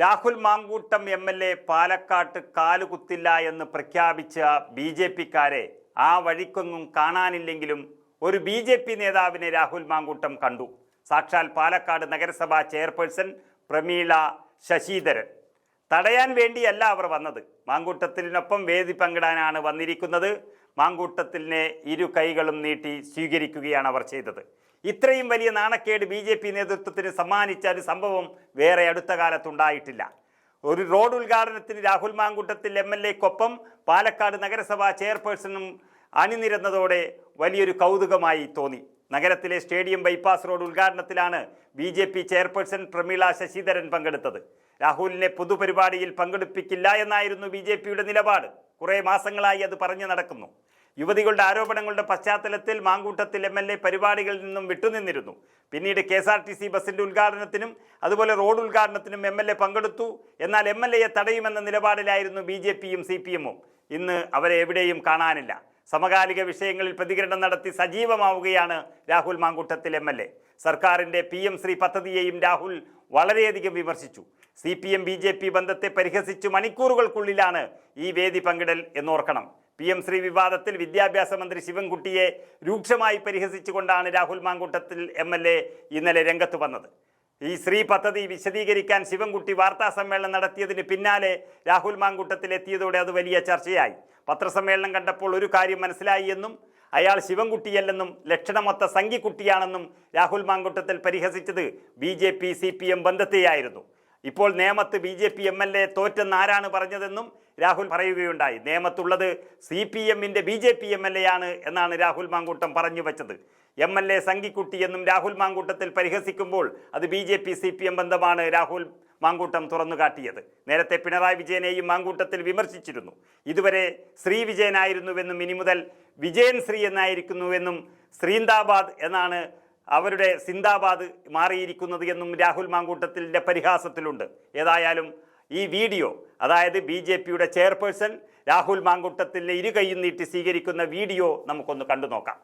Rahul Mankoottam MLA പാലക്കാട്ട് കാലുകുത്തില്ല എന്ന് പ്രഖ്യാപിച്ച BJP-ക്കാരെ ആ വഴിക്കൊന്നും കാണാനില്ലെങ്കിലും ഒരു BJP നേതാവിനെ രാഹുൽ മാങ്കൂട്ടം കണ്ടു. സാക്ഷാൽ പാലക്കാട് നഗരസഭാ ചെയർപേഴ്സൺ പ്രമീള ശശിധരൻ. തടയാൻ വേണ്ടിയല്ല അവർ വന്നത്, മാങ്കൂട്ടത്തിനൊപ്പം വേദി പങ്കിടാനാണ് വന്നിരിക്കുന്നത്. മാങ്കൂട്ടത്തിനെ ഇരു കൈകളും നീട്ടി സ്വീകരിക്കുകയാണ് അവർ ചെയ്തത്. ഇത്രയും വലിയ നാണക്കേട് BJP നേതൃത്വത്തിന് സമ്മാനിച്ച ഒരു സംഭവം വേറെ അടുത്ത കാലത്തുണ്ടായിട്ടില്ല. ഒരു റോഡ് ഉദ്ഘാടനത്തിന് രാഹുൽ മാങ്കൂട്ടത്തിൽ MLA-ക്കൊപ്പം പാലക്കാട് നഗരസഭാ ചെയർപേഴ്സണും അണിനിരന്നതോടെ വലിയൊരു കൗതുകമായി തോന്നി. നഗരത്തിലെ സ്റ്റേഡിയം ബൈപ്പാസ് റോഡ് ഉദ്ഘാടനത്തിലാണ് BJP ചെയർപേഴ്സൺ പ്രമീള ശശിധരൻ പങ്കെടുത്തത്. രാഹുലിനെ പൊതുപരിപാടിയിൽ പങ്കെടുപ്പിക്കില്ല എന്നായിരുന്നു BJP-യുടെ നിലപാട്. കുറേ മാസങ്ങളായി അത് പറഞ്ഞു നടക്കുന്നു. യുവതികളുടെ ആരോപണങ്ങളുടെ പശ്ചാത്തലത്തിൽ മാങ്കൂട്ടത്തിൽ MLA പരിപാടികളിൽ നിന്നും വിട്ടുനിന്നിരുന്നു. പിന്നീട് KSRTC ബസിന്റെ ഉദ്ഘാടനത്തിനും അതുപോലെ റോഡ് ഉദ്ഘാടനത്തിനും MLA പങ്കെടുത്തു. എന്നാൽ MLA-യെ തടയുമെന്ന നിലപാടിലായിരുന്നു BJP-യും CPM-ഉം. ഇന്ന് അവരെ എവിടെയും കാണാനില്ല. സമകാലിക വിഷയങ്ങളിൽ പ്രതികരണം നടത്തി സജീവമാവുകയാണ് രാഹുൽ മാങ്കൂട്ടത്തിൽ MLA. സർക്കാരിൻ്റെ PM ശ്രീ പദ്ധതിയെയും രാഹുൽ വളരെയധികം വിമർശിച്ചു. CPM BJP ബന്ധത്തെ പരിഹസിച്ച് മണിക്കൂറുകൾക്കുള്ളിലാണ് ഈ വേദി പങ്കിടൽ എന്നോർക്കണം. PM ശ്രീ വിവാദത്തിൽ വിദ്യാഭ്യാസ മന്ത്രി ശിവൻകുട്ടിയെ രൂക്ഷമായി പരിഹസിച്ചുകൊണ്ടാണ് രാഹുൽ മാങ്കൂട്ടത്തിൽ MLA ഇന്നലെ രംഗത്ത് വന്നത്. ഈ ശ്രീ പദ്ധതി വിശദീകരിക്കാൻ ശിവൻകുട്ടി വാർത്താ സമ്മേളനം നടത്തിയതിന് പിന്നാലെ രാഹുൽ മാങ്കൂട്ടത്തിൽ എത്തിയതോടെ അത് വലിയ ചർച്ചയായി. പത്രസമ്മേളനം കണ്ടപ്പോൾ ഒരു കാര്യം മനസ്സിലായി എന്നും അയാൾ ശിവൻകുട്ടിയല്ലെന്നും ലക്ഷണമൊത്ത സംഘിക്കുട്ടിയാണെന്നും രാഹുൽ മാങ്കൂട്ടത്തിൽ പരിഹസിച്ചത് BJP CPM ബന്ധത്തെയായിരുന്നു. ഇപ്പോൾ നേമത്ത് BJP MLA തോറ്റെന്ന് ആരാണ് പറഞ്ഞതെന്നും രാഹുൽ പറയുകയുണ്ടായി. നേമത്തുള്ളത് CPM-ന്റെ BJP MLA ആണ് എന്നാണ് രാഹുൽ മാങ്കൂട്ടം പറഞ്ഞു വച്ചത്. MLA സംഘിക്കുട്ടി എന്നും രാഹുൽ മാങ്കൂട്ടത്തിൽ പരിഹസിക്കുമ്പോൾ അത് BJP CPM ബന്ധമാണ് രാഹുൽ മാങ്കൂട്ടം തുറന്നു കാട്ടിയത്. നേരത്തെ പിണറായി വിജയനെയും മാങ്കൂട്ടത്തിൽ വിമർശിച്ചിരുന്നു. ഇതുവരെ ശ്രീ വിജയനായിരുന്നുവെന്നും ഇനി മുതൽ വിജയൻ ശ്രീ എന്നായിരിക്കുന്നുവെന്നും ശ്രീന്ദാബാദ് എന്നാണ് അവരുടെ സിന്ദാബാദ് മാറിയിരിക്കുന്നത് എന്നും രാഹുൽ മാങ്കൂട്ടത്തിൻ്റെ പരിഹാസത്തിലുണ്ട്. ഏതായാലും ഈ വീഡിയോ, അതായത് BJP-യുടെ ചെയർപേഴ്സൺ രാഹുൽ മാങ്കൂട്ടത്തിൻ്റെ ഇരു കൈയും നീട്ടി സ്വീകരിക്കുന്ന വീഡിയോ നമുക്കൊന്ന് കണ്ടു നോക്കാം.